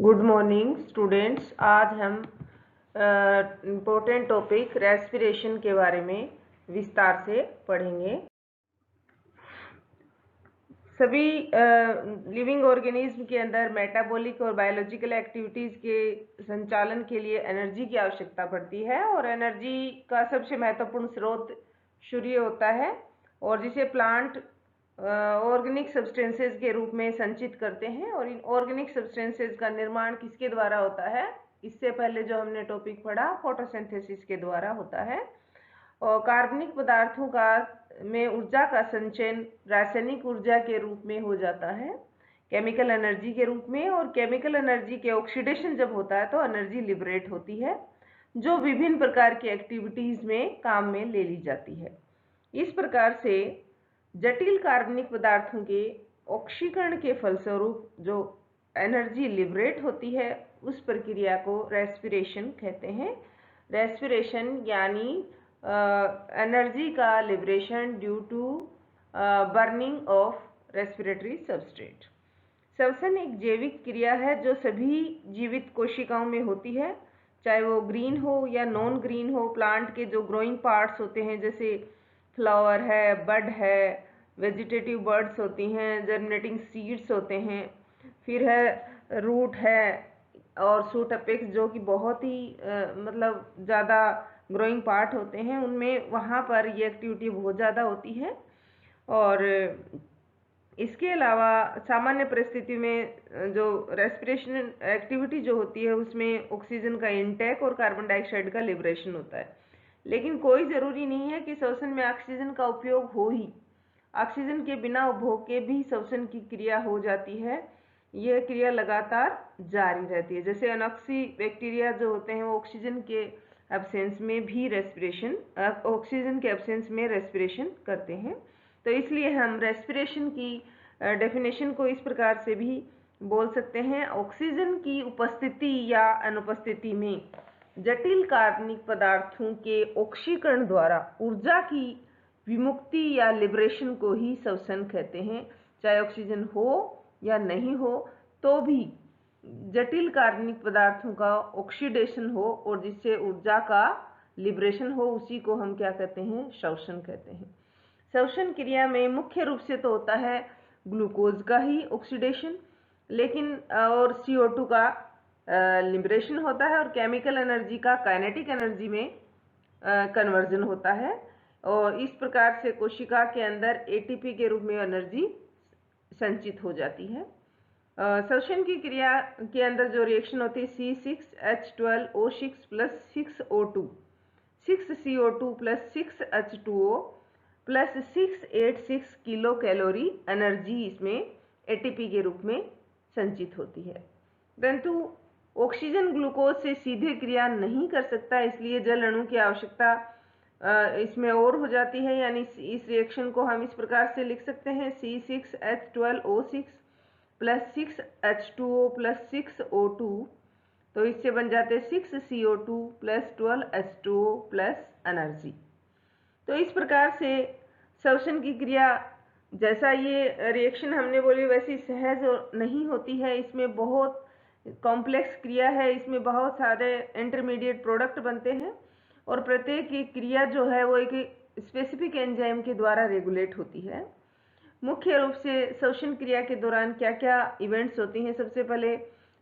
Good morning students. आज हम important topic respiration के बारे में विस्तार से पढ़ेंगे। सभी लिविंग ऑर्गेनिज्म के अंदर मेटाबॉलिक और बायोलॉजिकल एक्टिविटीज़ के संचालन के लिए एनर्जी की आवश्यकता पड़ती है और एनर्जी का सबसे महत्वपूर्ण स्रोत सूर्य होता है और जिसे प्लांट ऑर्गेनिक सब्सटेंसेस के रूप में संचित करते हैं। और इन ऑर्गेनिक सब्सटेंसेस का निर्माण किसके द्वारा होता है? इससे पहले जो हमने टॉपिक पढ़ा फोटोसिंथेसिस के द्वारा होता है। और कार्बनिक पदार्थों का में ऊर्जा का संचयन रासायनिक ऊर्जा के रूप में हो जाता है, केमिकल एनर्जी के रूप में। और केमिकल एनर्जी के ऑक्सीडेशन जब होता है तो एनर्जी लिबरेट होती है, जो विभिन्न प्रकार की एक्टिविटीज़ में काम में ले ली जाती है। इस प्रकार से जटिल कार्बनिक पदार्थों के ऑक्सीकरण के फलस्वरूप जो एनर्जी लिबरेट होती है उस प्रक्रिया को रेस्पिरेशन कहते हैं। रेस्पिरेशन यानी एनर्जी का liberation due to burning of respiratory substrate. श्वसन एक जैविक क्रिया है जो सभी जीवित कोशिकाओं में होती है, चाहे वो ग्रीन हो या नॉन ग्रीन हो। प्लांट के जो ग्रोइंग पार्ट्स होते हैं जैसे फ्लावर है, बड है, वेजिटेटिव बर्ड्स होती हैं, जर्मिनेटिंग सीड्स होते हैं, फिर है रूट है और सूट अपेक्स जो कि बहुत ही मतलब ज़्यादा ग्रोइंग पार्ट होते हैं, उनमें वहाँ पर ये एक्टिविटी बहुत ज़्यादा होती है। और इसके अलावा सामान्य परिस्थिति में जो रेस्पिरेशन एक्टिविटी जो होती है उसमें ऑक्सीजन का इनटेक और कार्बन डाइऑक्साइड का लिबरेशन होता है। लेकिन कोई ज़रूरी नहीं है कि श्वसन में ऑक्सीजन का उपयोग हो ही। ऑक्सीजन के बिना उपभोग के भी श्वसन की क्रिया हो जाती है। यह क्रिया लगातार जारी रहती है। जैसे अनॉक्सी बैक्टीरिया जो होते हैं वो ऑक्सीजन के एब्सेंस में भी ऑक्सीजन के एब्सेंस में रेस्पिरेशन करते हैं। तो इसलिए हम रेस्पिरेशन की डेफिनेशन को इस प्रकार से भी बोल सकते हैं, ऑक्सीजन की उपस्थिति या अनुपस्थिति में जटिल कार्बनिक पदार्थों के ऑक्सीकरण द्वारा ऊर्जा की विमुक्ति या लिबरेशन को ही श्वसन कहते हैं। चाहे ऑक्सीजन हो या नहीं हो तो भी जटिल कार्बनिक पदार्थों का ऑक्सीडेशन हो और जिससे ऊर्जा का लिबरेशन हो उसी को हम क्या कहते हैं? श्वसन कहते हैं। श्वसन क्रिया में मुख्य रूप से तो होता है ग्लूकोज का ही ऑक्सीडेशन, लेकिन और CO2 का लिबरेशन होता है और केमिकल एनर्जी का काइनेटिक एनर्जी में कन्वर्जन होता है। और इस प्रकार से कोशिका के अंदर ATP के रूप में एनर्जी संचित हो जाती है। श्वसन की क्रिया के अंदर जो रिएक्शन होती है C6H12O6 plus 6O2, 6CO2 plus 6H2O plus 686 kilo calorie energy इसमें ATP के रूप में संचित होती है। परंतु ऑक्सीजन ग्लूकोज से सीधे क्रिया नहीं कर सकता, इसलिए जल अणु की आवश्यकता इसमें और हो जाती है। यानी इस रिएक्शन को हम इस प्रकार से लिख सकते हैं C6H12O6 plus 6H2O plus 6O2, तो इससे बन जाते 6CO2 plus 12H2O plus energy. तो इस प्रकार से श्वसन की क्रिया जैसा ये रिएक्शन हमने बोली वैसी सहज नहीं होती है, इसमें बहुत कॉम्प्लेक्स क्रिया है, इसमें बहुत सारे इंटरमीडिएट प्रोडक्ट बनते हैं और प्रत्येक एक क्रिया जो है वो एक स्पेसिफिक एंजाइम के द्वारा रेगुलेट होती है। मुख्य रूप से श्वसन क्रिया के दौरान क्या क्या इवेंट्स होती हैं? सबसे पहले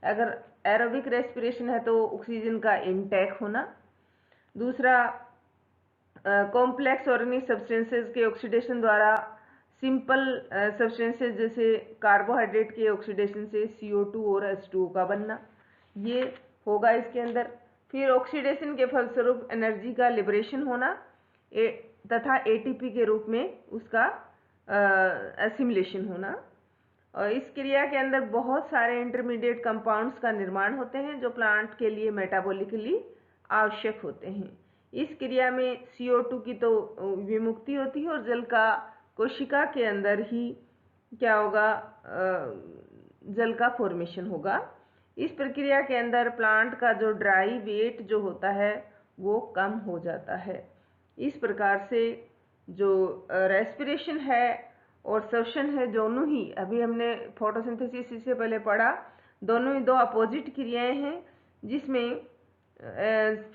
अगर एरोबिक रेस्पिरेशन है तो ऑक्सीजन का इनटेक होना। दूसरा, कॉम्प्लेक्स ऑर्गेनिक सब्सटेंसेस के ऑक्सीडेशन द्वारा सिंपल सब्सटेंसेस जैसे कार्बोहाइड्रेट के ऑक्सीडेशन से CO2 और H2O का बनना, ये होगा इसके अंदर। फिर ऑक्सीडेशन के फलस्वरूप एनर्जी का लिबरेशन होना तथा ATP के रूप में उसका एसिमिलेशन होना। और इस क्रिया के अंदर बहुत सारे इंटरमीडिएट कंपाउंड्स का निर्माण होते हैं जो प्लांट के लिए मेटाबॉलिकली आवश्यक होते हैं। इस क्रिया में CO2 की तो विमुक्ति होती है और जल का कोशिका के अंदर ही क्या होगा? जल का फॉर्मेशन होगा। इस प्रक्रिया के अंदर प्लांट का जो ड्राई वेट जो होता है वो कम हो जाता है। इस प्रकार से जो रेस्पिरेशन है और श्वसन है दोनों ही, अभी हमने फोटोसिंथेसिस से पहले पढ़ा दोनों ही दो अपोजिट क्रियाएं हैं, जिसमें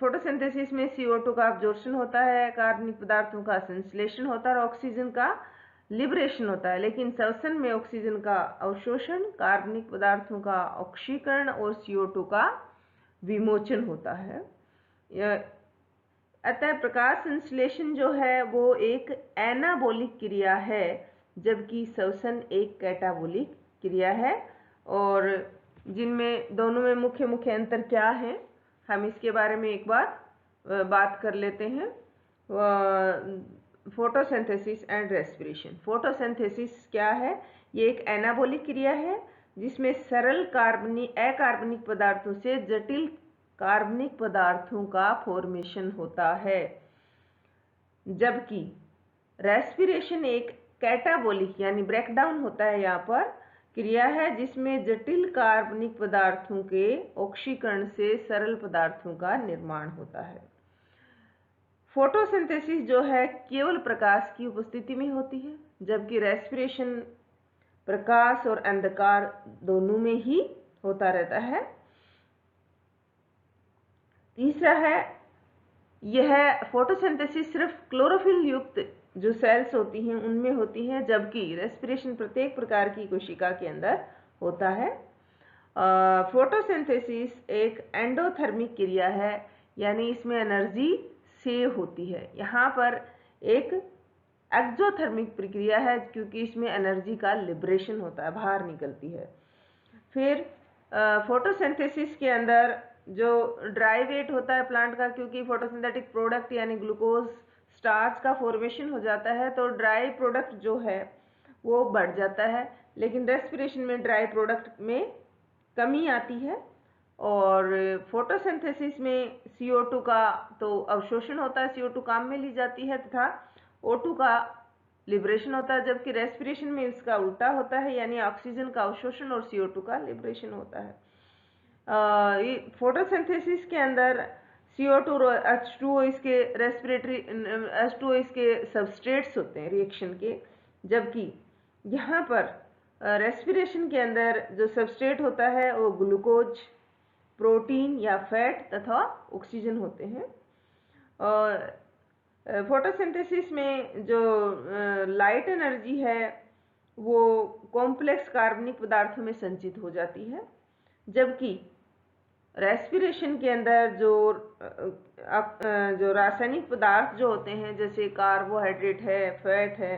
फोटोसिंथेसिस में CO2 का अब्जॉर्प्शन होता है, कार्बनिक पदार्थों का संश्लेषण होता है और ऑक्सीजन का लिबरेशन होता है। लेकिन श्वसन में ऑक्सीजन का अवशोषण, कार्बनिक पदार्थों का ऑक्सीकरण और CO2 का विमोचन होता है। अतः प्रकाश संश्लेषण जो है वो एक एनाबोलिक क्रिया है, जबकि श्वसन एक कैटाबोलिक क्रिया है। और जिनमें दोनों में मुख्य अंतर क्या है, हम इसके बारे में एक बार बात कर लेते हैं। Photosynthesis and respiration. फोटोसिंथेसिस क्या है? ये एक एनाबोलिक क्रिया है जिसमें सरल अकार्बनिक पदार्थों से जटिल कार्बनिक पदार्थों का फॉर्मेशन होता है, जबकि रेस्पिरेशन एक कैटाबोलिक यानी ब्रेकडाउन होता है यहाँ पर क्रिया है, जिसमें जटिल कार्बनिक पदार्थों के ऑक्सीकरण से सरल पदार्थों का निर्माण होता है। फोटोसिंथेसिस जो है केवल प्रकाश की उपस्थिति में होती है, जबकि रेस्पिरेशन प्रकाश और अंधकार दोनों में ही होता रहता है। तीसरा है, यह फोटोसिंथेसिस सिर्फ क्लोरोफिल युक्त जो सेल्स होती हैं उनमें होती हैं, जबकि रेस्पिरेशन प्रत्येक प्रकार की कोशिका के अंदर होता है। फोटोसिंथेसिस एक एंडोथर्मिक क्रिया है, यानी इसमें एनर्जी सेव होती है। यहाँ पर एक एक्सोथर्मिक प्रक्रिया है, क्योंकि इसमें एनर्जी का लिबरेशन होता है, बाहर निकलती है। फिर फोटोसिंथेसिस के अंदर जो ड्राई वेट होता है प्लांट का, क्योंकि फोटोसिंथेटिक प्रोडक्ट यानी ग्लूकोज स्टार्च का फॉर्मेशन हो जाता है, तो ड्राई प्रोडक्ट जो है वो बढ़ जाता है। लेकिन रेस्पिरेशन में ड्राई प्रोडक्ट में कमी आती है। और फोटोसिंथेसिस में CO2 का तो अवशोषण होता है, CO2 काम में ली जाती है तथा O2 का लिबरेशन होता है, जबकि रेस्पिरेशन में इसका उल्टा होता है, यानी ऑक्सीजन का अवशोषण और CO2 का लिबरेशन होता है। फोटोसिंथेसिस के अंदर CO2 और H2O इसके रेस्पिरेटरी H2O इसके सबस्ट्रेट्स होते हैं रिएक्शन के, जबकि यहाँ पर रेस्पिरेशन के अंदर जो सबस्ट्रेट होता है वो ग्लूकोज, प्रोटीन या फैट तथा ऑक्सीजन होते हैं। और फोटोसिंथेसिस में जो लाइट एनर्जी है वो कॉम्प्लेक्स कार्बनिक पदार्थों में संचित हो जाती है, जबकि रेस्पिरेशन के अंदर जो रासायनिक पदार्थ जो होते हैं, जैसे कार्बोहाइड्रेट है, फैट है,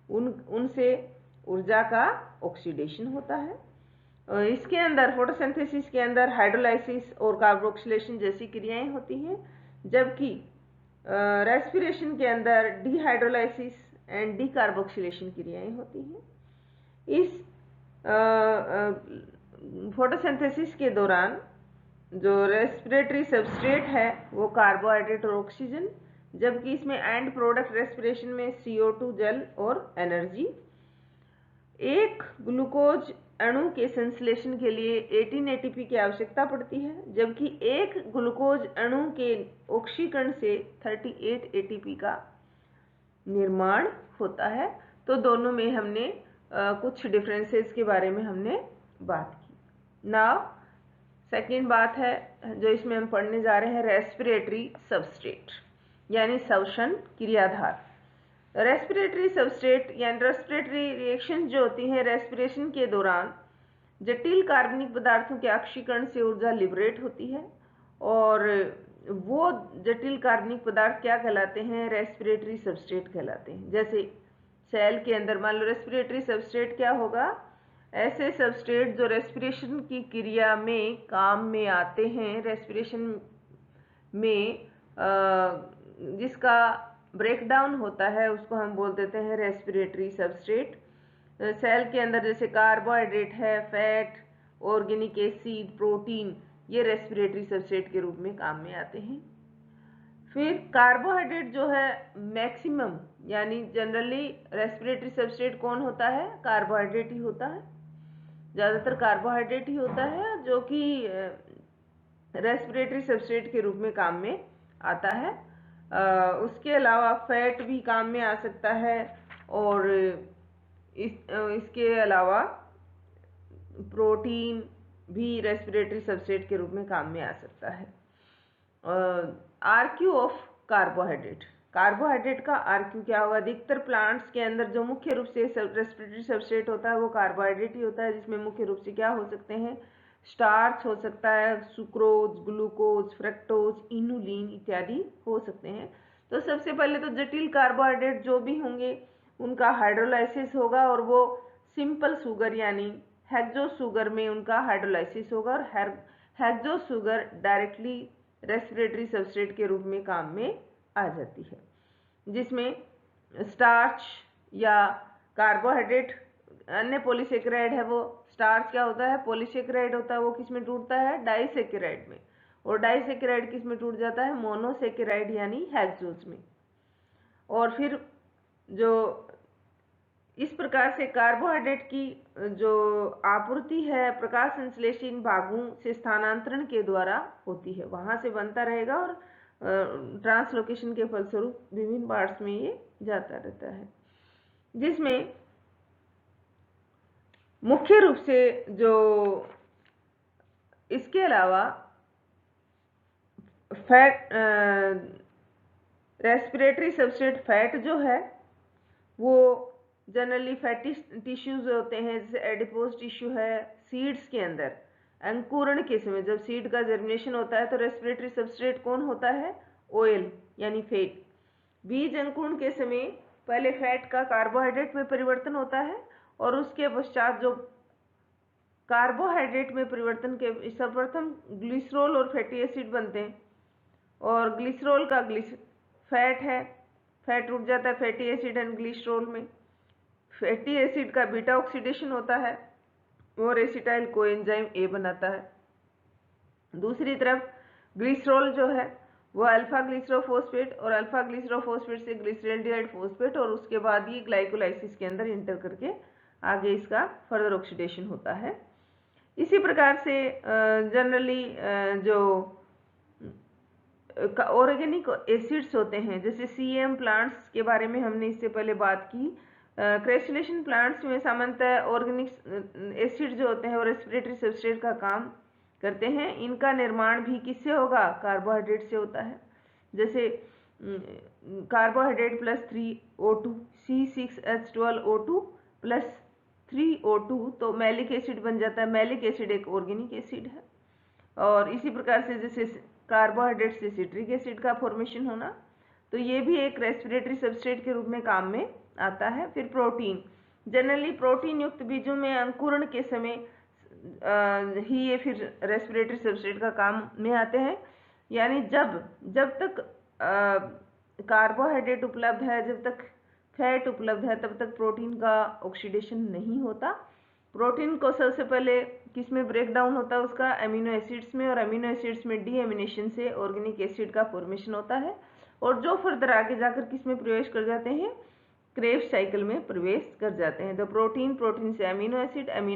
उनसे ऊर्जा का ऑक्सीडेशन होता है। इसके अंदर फोटोसिंथेसिस के अंदर हाइड्रोलाइसिस और कार्बोक्सिलेशन जैसी क्रियाएं होती हैं, जबकि रेस्पिरेशन के अंदर डिहाइड्रोलाइसिस एंड डीकार्बोक्सिलेशन क्रियाएं होती हैं। इस फोटोसिंथेसिस के दौरान जो रेस्पिरेटरी सबस्ट्रेट है वो कार्बोहाइड्रेट और ऑक्सीजन, जबकि इसमें एंड प्रोडक्ट रेस्पिरेशन में CO2 जल और एनर्जी। एक ग्लूकोज अणु के संश्लेषण के लिए 18 ATP की आवश्यकता पड़ती है, जबकि एक ग्लूकोज अणु के ऑक्सीकरण से 38 ATP का निर्माण होता है। तो दोनों में हमने कुछ डिफरेंसेस के बारे में हमने बात की। नाउ सेकेंड बात है जो इसमें हम पढ़ने जा रहे हैं, रेस्पिरेटरी सबस्ट्रेट यानी श्वसन क्रियाधार। रेस्पिरेटरी सबस्ट्रेट यानी रेस्पिरेटरी रिएक्शन जो होती हैं रेस्पिरेशन के दौरान जटिल कार्बनिक पदार्थों के ऑक्सीकरण से ऊर्जा लिबरेट होती है, और वो जटिल कार्बनिक पदार्थ क्या कहलाते हैं? रेस्पिरेटरी सबस्ट्रेट कहलाते हैं। जैसे सेल के अंदर मान लो रेस्पिरेटरी सबस्ट्रेट क्या होगा? ऐसे सबस्ट्रेट जो रेस्पिरेशन की क्रिया में काम में आते हैं, रेस्पिरेशन में जिसका ब्रेकडाउन होता है उसको हम बोल देते हैं रेस्पिरेटरी सबस्ट्रेट। सेल के अंदर जैसे कार्बोहाइड्रेट है, फैट, ऑर्गेनिक एसिड, प्रोटीन, ये रेस्पिरेटरी सबस्ट्रेट के रूप में काम में आते हैं। फिर कार्बोहाइड्रेट जो है मैक्सिमम यानी जनरली रेस्पिरेटरी सबस्ट्रेट कौन होता है? कार्बोहाइड्रेट ही होता है, ज़्यादातर कार्बोहाइड्रेट ही होता है जो कि रेस्पिरेटरी सबस्ट्रेट के रूप में काम में आता है। उसके अलावा फैट भी काम में आ सकता है, और इसके अलावा प्रोटीन, भी रेस्पिरेटरी सबस्ट्रेट के रूप में काम में आ सकता है। आरक्यू ऑफ कार्बोहाइड्रेट, कार्बोहाइड्रेट का आरक्यू क्या होगा? अधिकतर प्लांट्स के अंदर जो मुख्य रूप से रेस्पिरेटरी सबस्ट्रेट होता है वो कार्बोहाइड्रेट ही होता है, जिसमें मुख्य रूप से क्या हो सकते हैं? स्टार्च हो सकता है, सुक्रोज, ग्लूकोज, फ्रक्टोज, इनुलिन इत्यादि हो सकते हैं। तो सबसे पहले तो जटिल कार्बोहाइड्रेट जो भी होंगे उनका हाइड्रोलाइसिस होगा और वो सिंपल शुगर यानी हेक्सो शुगर में उनका हाइड्रोलाइसिस होगा, और hexo sugar directly respiratory substrate के रूप में काम में आ जाती है, जिसमें स्टार्च या कार्बोहाइड्रेट अन्य पॉलीसेकेराइड है, वो स्टार्च क्या होता है? पॉलीसेकेराइड होता है, वो किस में टूटता है? डाइसेकेराइड में। और डाइसेकेराइड किस में टूट जाता है? मोनोसेकेराइड यानी हेक्सोज में। और फिर जो इस प्रकार से कार्बोहाइड्रेट की जो आपूर्ति है प्रकाश संश्लेषी भागों से स्थानांतरण के द्वारा होती है, वहां से बनता रहेगा और ट्रांसलोकेशन के फलस्वरूप विभिन्न पार्ट्स में ये जाता रहता है, जिसमें मुख्य रूप से जो इसके अलावा फैट रेस्पिरेटरी सबस्ट्रेट फैट जो है वो जनरली फैटी टिश्यूज होते हैं, जैसे एडिपोज टिश्यू है। सीड्स के अंदर अंकुरण के समय जब सीड का जर्मिनेशन होता है तो रेस्पिरेटरी सबस्ट्रेट कौन होता है? ऑयल यानी फैट। बीज अंकुरण के समय पहले फैट का कार्बोहाइड्रेट में परिवर्तन होता है और उसके पश्चात जो कार्बोहाइड्रेट में परिवर्तन के सर्वप्रथम ग्लिसरॉल और फैटी एसिड बनते हैं, और ग्लिसरॉल का फैट है, फैट उठ जाता है फैटी एसिड एंड ग्लिसरॉल में। फैटी एसिड का बीटा ऑक्सीडेशन होता है और एसिटाइल कोएंजाइम ए बनाता है। दूसरी तरफ ग्लिसरॉल जो है वो अल्फा ग्लिसरोफॉस्फेट और अल्फा ग्लिसरोफॉस्फेट से ग्लिसरॉल्डिहाइड फॉस्फेट, और उसके बाद ये ग्लाइकोलाइसिस के अंदर इंटर करके आगे इसका फर्दर ऑक्सीडेशन होता है। इसी प्रकार से जनरली जो ऑर्गेनिक एसिड्स होते हैं, जैसे सीएम प्लांट्स के बारे में हमने इससे पहले बात की। क्रेस्टुलेशन प्लांट्स में सामान्यतः ऑर्गेनिक एसिड जो होते हैं वो रेस्पिरेटरी सबस्ट्रेट का काम करते हैं। इनका निर्माण भी किससे होगा? कार्बोहाइड्रेट से होता है। जैसे carbohydrate plus 3O2 C6H12O2 plus 3O2 तो मैलिक एसिड बन जाता है। मैलिक एसिड एक ऑर्गेनिक एसिड है। और इसी प्रकार से जैसे कार्बोहाइड्रेट से सिट्रिक एसिड का फॉर्मेशन होना, तो ये भी एक रेस्पिरेटरी सबस्ट्रेट के रूप में काम में आता है। फिर प्रोटीन, जनरली प्रोटीन युक्त बीजों में अंकुरण के समय ही ये फिर रेस्पिरेटरी सबस्ट्रेट का काम में आते हैं। यानी जब तक कार्बोहाइड्रेट उपलब्ध है, जब तक फैट उपलब्ध है, तब तक प्रोटीन का ऑक्सीडेशन नहीं होता। प्रोटीन को सबसे पहले किस में ब्रेक डाउन होता है? उसका अमीनो एसिड्स में, और अमीनो एसिड्स में डीएमिनेशन से ऑर्गेनिक एसिड का फॉर्मेशन होता है, और जो फर्दर आगे जाकर किस में प्रवेश कर जाते हैं? क्रेब्स साइकिल में प्रवेश कर जाते हैं। तो प्रोटीन से अमीनो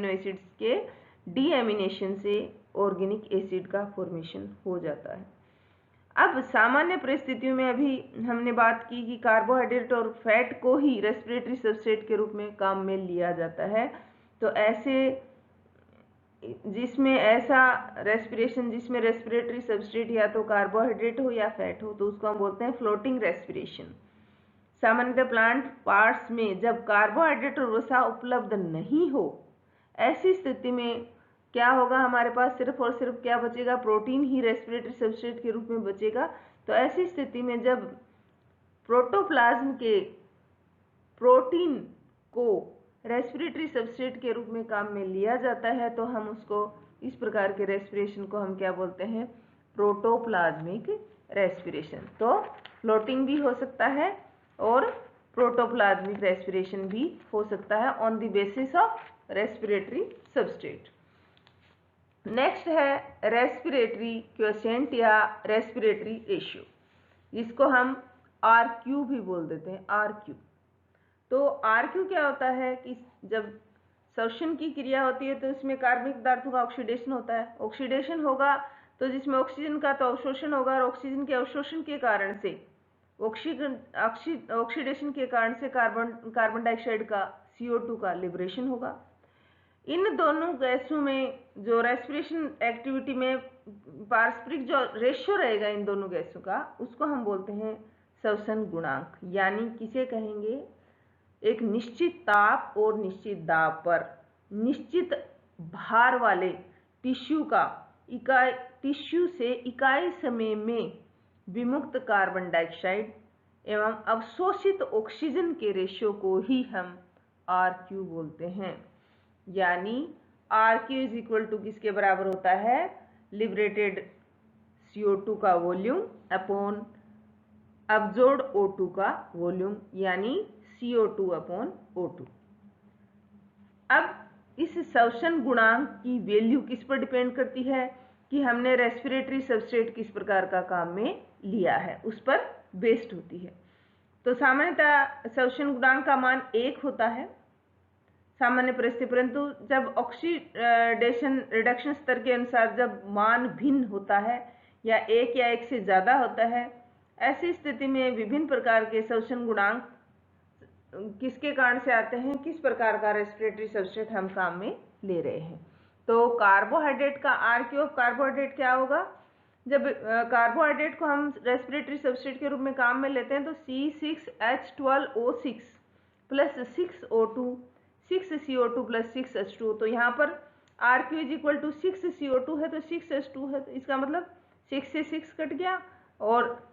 एसिड्स के डीएमिनेशन से ऑर्गेनिक एसिड का फॉर्मेशन हो जाता है। अब सामान्य परिस्थितियों में अभी हमने बात की कि कार्बोहाइड्रेट और फैट को ही रेस्पिरेटरी सबस्ट्रेट के रूप में काम में लिया जाता है। तो जिसमें रेस्पिरेटरी सबस्ट्रेट या तो कार्बोहाइड्रेट हो या फैट हो, तो उसको हम बोलते हैं फ्लोटिंग रेस्पिरेशन। सामान्यतः प्लांट पार्ट्स में जब कार्बोहाइड्रेट और वसा उपलब्ध नहीं हो, ऐसी स्थिति में क्या होगा? हमारे पास सिर्फ और सिर्फ क्या बचेगा? प्रोटीन ही रेस्पिरेटरी सबस्ट्रेट के रूप में बचेगा। तो ऐसी स्थिति में जब प्रोटोप्लाज्म के प्रोटीन को रेस्पिरेटरी सबस्ट्रेट के रूप में काम में लिया जाता है, तो हम उसको इस प्रकार के रेस्पिरेशन को हम क्या बोलते हैं? Protoplasmic respiration. तो फ्लोटिंग भी हो सकता है और प्रोटोप्लाज्मिक रेस्पिरेशन भी हो सकता है on the basis of respiratory substrate. Next है रेस्पिरेटरी क्वोशिएंट या रेस्पिरेटरी रेशियो, जिसको हम RQ भी बोल देते हैं, RQ। तो RQ क्या होता है कि जब श्वसन की क्रिया होती है तो इसमें कार्बनिक पदार्थों का ऑक्सीडेशन होता है। ऑक्सीडेशन होगा तो जिसमें ऑक्सीजन का तो अवशोषण होगा, और ऑक्सीजन के अवशोषण के कारण से ऑक्सीडेशन के कारण से कार्बन डाइऑक्साइड का CO2 का लिबरेशन होगा। इन दोनों गैसों में जो रेस्पिरेशन एक्टिविटी में पारस्परिक जो रेशियो रहेगा इन दोनों गैसों का, उसको हम बोलते हैं श्वसन गुणांक। यानी किसे कहेंगे, एक निश्चित ताप और निश्चित दाब पर निश्चित भार वाले टिश्यू से इकाई समय में विमुक्त कार्बन डाइऑक्साइड एवं अवशोषित ऑक्सीजन के रेशियो को ही हम RQ बोलते हैं। यानी RQ इज इक्वल टू किसके बराबर होता है, लिबरेटेड CO2 का वॉल्यूम अपॉन अब्जॉर्ब्ड O2 का वॉल्यूम, यानी CO2 अपॉन O2। अब इस श्वसन गुणांक की वैल्यू किस पर डिपेंड करती है कि हमने रेस्पिरेटरी सबस्ट्रेट किस प्रकार का काम में लिया है, उस पर बेस्ड होती है। तो सामान्यतः श्वसन गुणांक का मान 1 होता है सामान्य परिस्थिति, परंतु जब ऑक्सीडेशन रिडक्शन स्तर के अनुसार जब मान भिन्न होता है या 1 या 1 से ज़्यादा होता है, ऐसी स्थिति में विभिन्न प्रकार के श्वसन गुणांक किसके कारण से आते हैं, किस प्रकार का रेस्पिरेटरी सबस्ट्रेट हम काम में ले रहे हैं। तो कार्बोहाइड्रेट का RQ ऑफ कार्बोहाइड्रेट क्या होगा, जब कार्बोहाइड्रेट को हम रेस्पिरेटरी सबस्ट्रेट के रूप में काम में लेते हैं तो C6H12O6 plus 6O2 6CO2 plus 6H2। तो यहाँ पर RQ is equal to 6CO2 है तो 6H2 है, तो इसका मतलब 6 से 6 कट गया और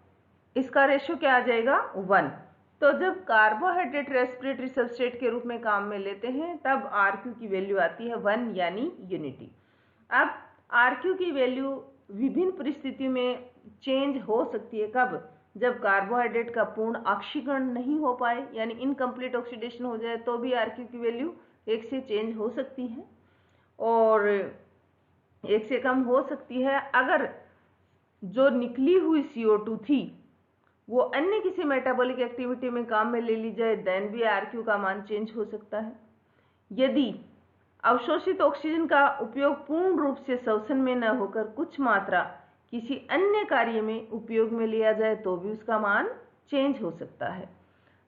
इसका रेशियो क्या आ जाएगा 1। तो जब कार्बोहाइड्रेट रेस्पिरेटरी सबस्ट्रेट के रूप में काम में लेते हैं तब RQ की वैल्यू आती है 1 यानी यूनिटी। अब RQ की वैल्यू विभिन्न परिस्थितियों में चेंज हो सकती है। कब, जब कार्बोहाइड्रेट का पूर्ण ऑक्सीकरण नहीं हो पाए यानी इनकम्प्लीट ऑक्सीडेशन हो जाए तो भी RQ की वैल्यू 1 से चेंज हो सकती है और 1 से कम हो सकती है। अगर जो निकली हुई CO2 थी वो अन्य किसी मेटाबॉलिक एक्टिविटी में काम में ले ली जाए देन भी RQ का मान चेंज हो सकता है। यदि अवशोषित ऑक्सीजन का उपयोग पूर्ण रूप से श्वसन में न होकर कुछ मात्रा किसी अन्य कार्य में उपयोग में लिया जाए तो भी उसका मान चेंज हो सकता है।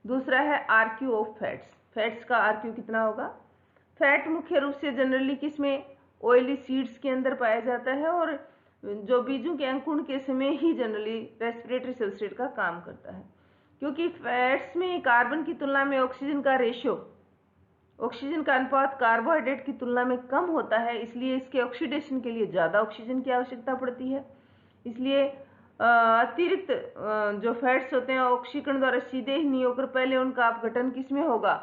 दूसरा है RQ ऑफ फैट्स। फैट्स का RQ कितना होगा। फैट मुख्य रूप से जनरली किसमें, ऑयली सीड्स के अंदर पाया जाता है और जो बीजों के अंकुरण के समय ही जनरली रेस्पिरेटरी सबस्ट्रेट का काम करता है। क्योंकि फैट्स में कार्बन की तुलना में ऑक्सीजन का रेशियो, ऑक्सीजन का अनुपात कार्बोहाइड्रेट की तुलना में कम होता है, इसलिए इसके ऑक्सीडेशन के लिए ज़्यादा ऑक्सीजन की आवश्यकता पड़ती है। इसलिए अतिरिक्त जो फैट्स होते हैं ऑक्सीकरण द्वारा सीधे ही नहीं होकर पहले उनका अपघटन किसमें होगा,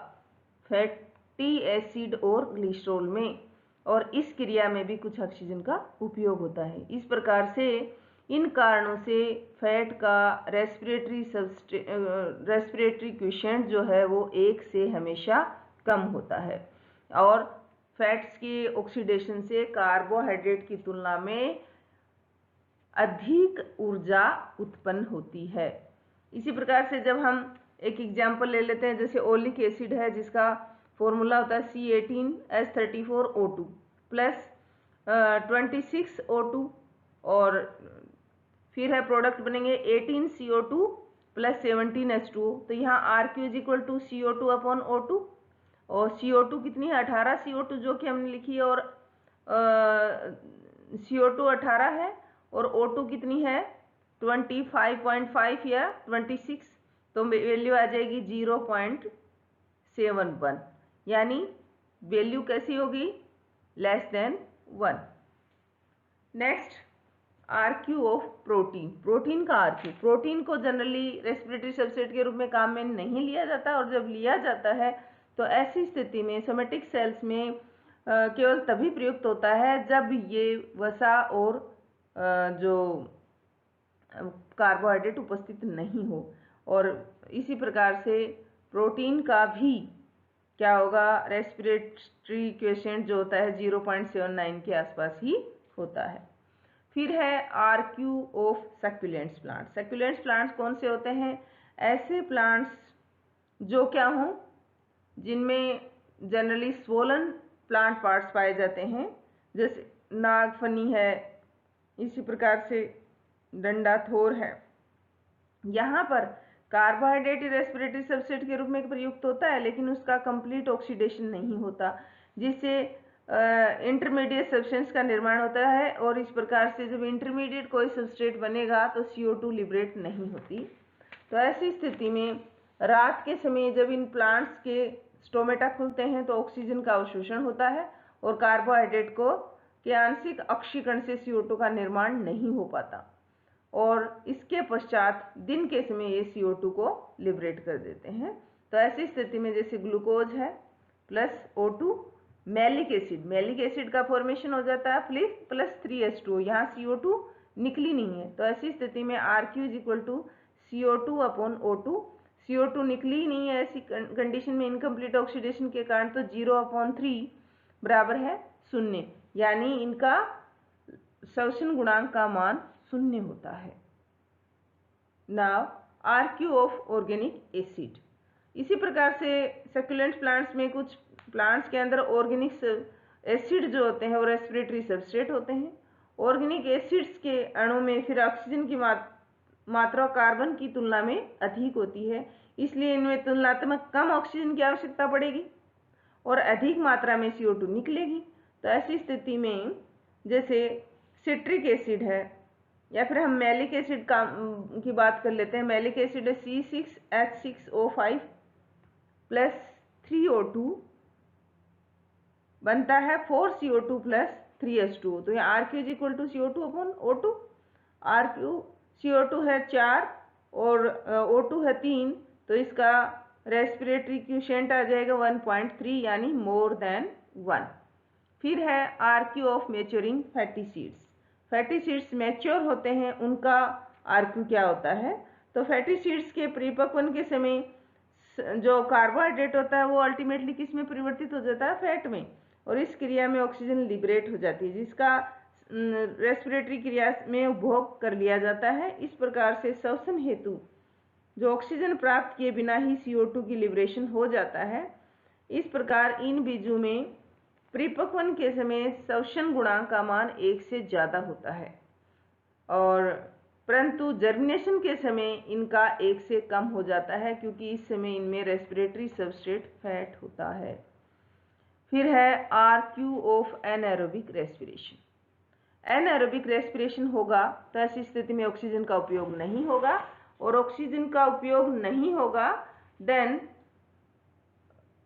फैटी एसिड और ग्लिसरॉल में, और इस क्रिया में भी कुछ ऑक्सीजन का उपयोग होता है। इस प्रकार से इन कारणों से फैट का रेस्पिरेटरी क्वोशिएंट जो है वो 1 से हमेशा कम होता है और फैट्स की ऑक्सीडेशन से कार्बोहाइड्रेट की तुलना में अधिक ऊर्जा उत्पन्न होती है। इसी प्रकार से जब हम एक एग्जाम्पल ले लेते हैं, जैसे ओलिक एसिड है जिसका फॉर्मूला होता है C18H34O2 प्लस 26O2 और फिर है प्रोडक्ट बनेंगे 18CO2 प्लस 17H2। तो यहाँ RQ is equal to CO2 upon O2 और CO2 कितनी है 18 CO2 जो कि हमने लिखी है और CO2 18 है और O2 कितनी है 25.5 या 26, तो वैल्यू आ जाएगी 0.71, यानी वैल्यू कैसी होगी less than 1। Next RQ of protein. Protein का RQ, प्रोटीन को जनरली रेस्पिरेटरी सबस्ट्रेट के रूप में काम में नहीं लिया जाता और जब लिया जाता है तो ऐसी स्थिति में सोमेटिक सेल्स में केवल तभी प्रयुक्त होता है जब ये वसा और जो कार्बोहाइड्रेट उपस्थित नहीं हो। और इसी प्रकार से प्रोटीन का भी क्या होगा, रेस्पिरेटरी क्वोशिएंट जो होता है 0.79 के आसपास ही होता है। फिर है RQ of succulents plant. Succulents plants कौन से होते हैं, ऐसे प्लांट्स जो क्या हों जिनमें जनरली स्वोलन प्लांट पार्ट्स पाए जाते हैं, जैसे नागफनी है, इसी प्रकार से डंडा थोर है। यहाँ पर कार्बोहाइड्रेट रेस्पिरेटरी सबस्ट्रेट के रूप में प्रयुक्त होता है लेकिन उसका कंप्लीट ऑक्सीडेशन नहीं होता, जिससे इंटरमीडिएट सब्सटेंस का निर्माण होता है, और इस प्रकार से जब इंटरमीडिएट कोई सबस्ट्रेट बनेगा तो CO2 लिबरेट नहीं होती। तो ऐसी स्थिति में रात के समय जब इन प्लांट्स के स्टोमेटा खुलते हैं तो ऑक्सीजन का अवशोषण होता है और कार्बोहाइड्रेट के आंशिक ऑक्सीकरण से CO2 का निर्माण नहीं हो पाता, और इसके पश्चात दिन के समय ये CO2 को लिबरेट कर देते हैं। तो ऐसी स्थिति में जैसे ग्लूकोज है प्लस O2, मैलिक एसिड का फॉर्मेशन हो जाता है प्लस 3H2, यहाँ CO2 निकली नहीं है। तो ऐसी स्थिति में RQ = CO2/O2, CO2 निकली नहीं है ऐसी कंडीशन में इनकम्प्लीट ऑक्सीडेशन के कारण, तो 0/3 बराबर है 0, यानी इनका शोषण गुणांक का मान 0 होता है। Now RQ of organic acid. इसी प्रकार से सक्यूलेंट प्लांट्स में कुछ प्लांट्स के अंदर ऑर्गेनिक एसिड जो होते हैं वो रेस्पिरेटरी सबस्ट्रेट होते हैं। ऑर्गेनिक एसिड्स के अणु में फिर ऑक्सीजन की मात्रा कार्बन की तुलना में अधिक होती है, इसलिए इनमें तुलनात्मक कम ऑक्सीजन की आवश्यकता पड़ेगी और अधिक मात्रा में CO2 निकलेगी। तो ऐसी स्थिति में जैसे सिट्रिक एसिड है, या फिर हम मैलिक एसिड की बात कर लेते हैं। मैलिक एसिड है C6H6O5 प्लस 3O2 बनता है 4CO2 प्लस 3H2। तो यहाँ RQ = CO2/O2, RQ CO2 है 4 और O2 है 3, तो इसका रेस्पिरेटरी क्वोशिएंट आ जाएगा 1.3, यानी मोर देन 1। फिर है RQ of maturing fatty seeds. Fatty seeds mature होते हैं, उनका RQ क्या होता है? तो फैटी सीड्स के परिपक्वन के समय जो कार्बोहाइड्रेट होता है वो अल्टीमेटली किस में परिवर्तित हो जाता है? फैट में, और इस क्रिया में ऑक्सीजन लिबरेट हो जाती है, जिसका रेस्पिरेटरी क्रिया में उपभोग कर लिया जाता है। इस प्रकार से श्वसन हेतु जो ऑक्सीजन प्राप्त किए बिना ही CO2 की लिबरेशन हो जाता है। इस प्रकार इन बीजों में परिपक्वन के समय श्वसन गुणांक का मान 1 से ज़्यादा होता है, और परंतु जर्मिनेशन के समय इनका 1 से कम हो जाता है, क्योंकि इस समय इनमें रेस्पिरेटरी सबस्ट्रेट फैट होता है। फिर है RQ of anaerobic respiration. Anaerobic respiration होगा तो ऐसी स्थिति में ऑक्सीजन का उपयोग नहीं होगा, और ऑक्सीजन का उपयोग नहीं होगा देन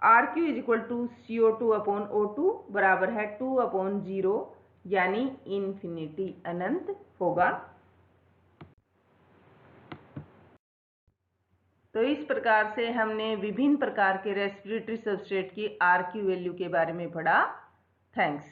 RQ = CO2/O2 बराबर है 2/0, यानी इन्फिनिटी, अनंत होगा। तो इस प्रकार से हमने विभिन्न प्रकार के रेस्पिरेटरी सबस्ट्रेट की RQ वैल्यू के बारे में पढ़ा। थैंक्स।